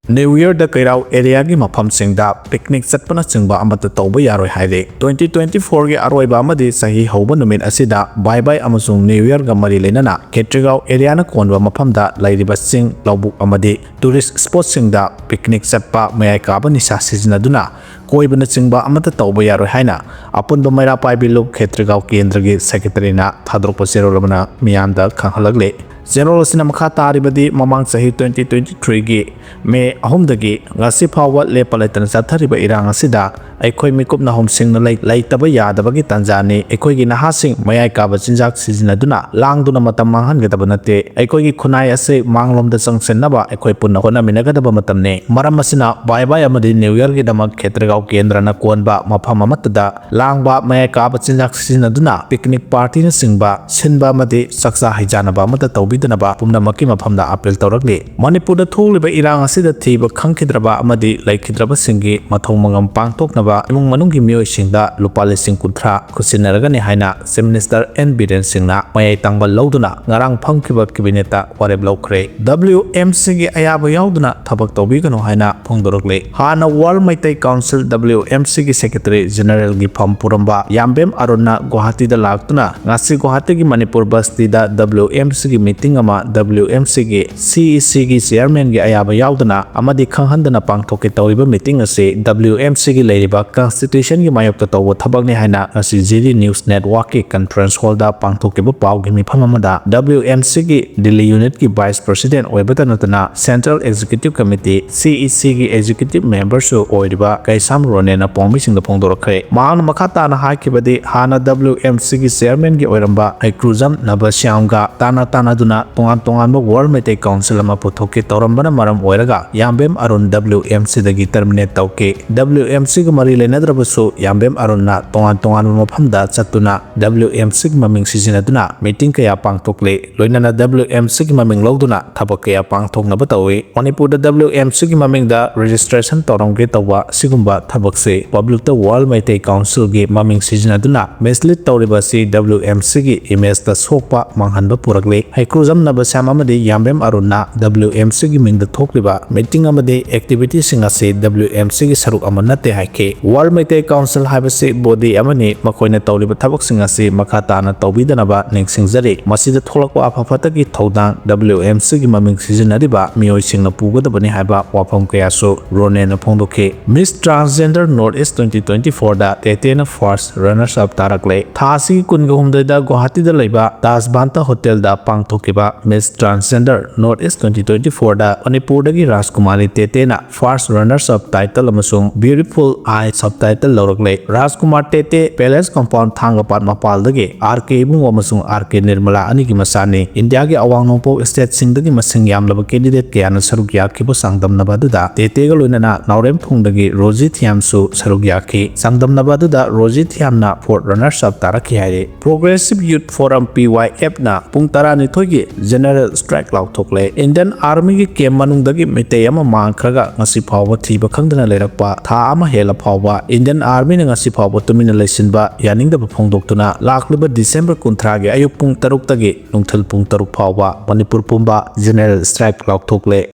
New Year da kairau area gi mafam singda picnic chatpana chingba amata tawba yaroi haide 2024 gi aroiba amadi sahi hoba numit asida bye bye amasung New Year ga mari lenana Ketrigao area na konwa mafamda lairiba sing lawbuk amadi tourist spot singda picnic chatpa mayai kaba nisa sizinaduna koibana chingba amata tawba yaroi haina apunba maira paibilu Ketrigao kendra gi secretary na thadrokpa serolabana miyamda khanghlagle General Sinamaka Taribadi Mamang Sahi 2023 gi May Ahumdagi Ngasi Pawa Lepalatan Satariba Irang Sida Aikoi Mikup na Homsing na Laitaba Yadabagi Tanzani Aikoi gi Nahasing Mayai Kaba Chinjak Sizinaduna Langduna Matamanghan Gatabanate Aikoi gi Kunai Ase Manglom da Sangsenaba Aikoi Punna Hona Minagadaba Matamne Maramasina Bye Bye Amadi New Year gi Damak Ketrigao Kendra na Konba Mapama Matada Langba Mayai Kaba Chinjak Sizinaduna Picnic Party na Singba Sinba Madi Saksa Hijanaba Mata Taubi Pumna Maki Mapamda April Toragli Manipur the Tuliba Irang Asida Tiba Kankidraba Amadi like Kidraba Singi Matomangam Pangtok Naba Among Manungi Mio Shinda Lupali Sinkutra Kusinaragani Haina Sim Minister N Biden Singna Maya Tangba Lauduna Ngarang Punkiba Kibineta Wareb Laokhre WMC Ayaba Yauduna Tabak Tobigano Haina Pongdorogli Hana World Maitai Council WMC Secretary General Gipam Puramba Yambem Aruna Guwahati da Laktuna Ngasi Guwahati Manipur Basti da WMC meeting WMC gi CEC gi chairman gi ayaba yaudana amadi khanghandana pangthoke tawriba meeting ase WMC gi leiriba constitution gi mayokta tawba thabakni haina asi GD news network ki conference hall da pangthoke ba paw gi mifam amada WMC gi Delhi unit ki vice president oibata natana central executive committee CEC gi executive member so oiriba kaisam rone na pongmi singda pongdorakhe maang makhata na haikibadi hana WMC gi chairman gi oiramba aikruzam nabasyamga tana duna tongan World Maitai Council ama puthoke torambana maram oiraga Yambem Arun WMC dagi terminate tauke WMC ga mari lenadrabasu Yambem Arunna tongan mafamda chatuna WMC ga maming sizinaduna meeting kaya pangthokle loinana WMC ga maming lawduna thabak kaya pangthoknaba tawi Manipur da WMC ga maming da registration torongge tawa sigumba thabakse public da World Maitai Council gi maming sizinaduna mislead tawriba si WMC gi image da sokpa manghanba purakle Haikuzam Nabasam Amadi Yambem Aruna WMC gi Ming the Thokliba meeting Amadi activity Singase WMC gi Saruk Amanate Haike World Maitai Council Habase Body Amani Makoina Tauliba Tabak Singase Makatana Taubidanaba Ning Singzari Masida Tholakwa Apafatagi Thodang WMC gi Maming Sizinadiba Miyoi Singna Pugadabani Haba Wapam Kayaso Ronena Pongdoke Miss Transgender Northeast 2024 da Tetena First Runners Up Tarakle Thasi Kungahumda da Guwahati da Laiba Dasbanta Hotel da Pangthokiba Miss Transgender Northeast 2024 da Manipur dagi Rajkumari Tetena First Runners Up title amasung Beautiful Eye subtitle lawrakle Rajkumar Tete Palace Compound Thangapat Mapal dagi RK Bungo amasung RK Nirmala ani gi masani India gi awang nongpo state sing dagi masing yamlaba candidate kayana saruk yakhiba sangdamnaba duda Tete ga loinana Naurem Phung dagi Roji Thiamsu saruk yakhi sangdamnaba duda Roji Thiamna Fourth Runners Up tarakhi haire Progressive Youth Forum PYF na pung tarani thogi General Strike Laokhre Indian Army gi camp manungdagi mitay ama mangkhraga ngasi phawba thiba khangdana lerakpa tha ama hela phawba Indian Army na ngasi phawba tumina leisinba yaningdaba phongdoktuna lakliba December 13 gi ayuk pung 3 tagi nungthal pung 3 phawba Manipur Pumba General Strike Laokhre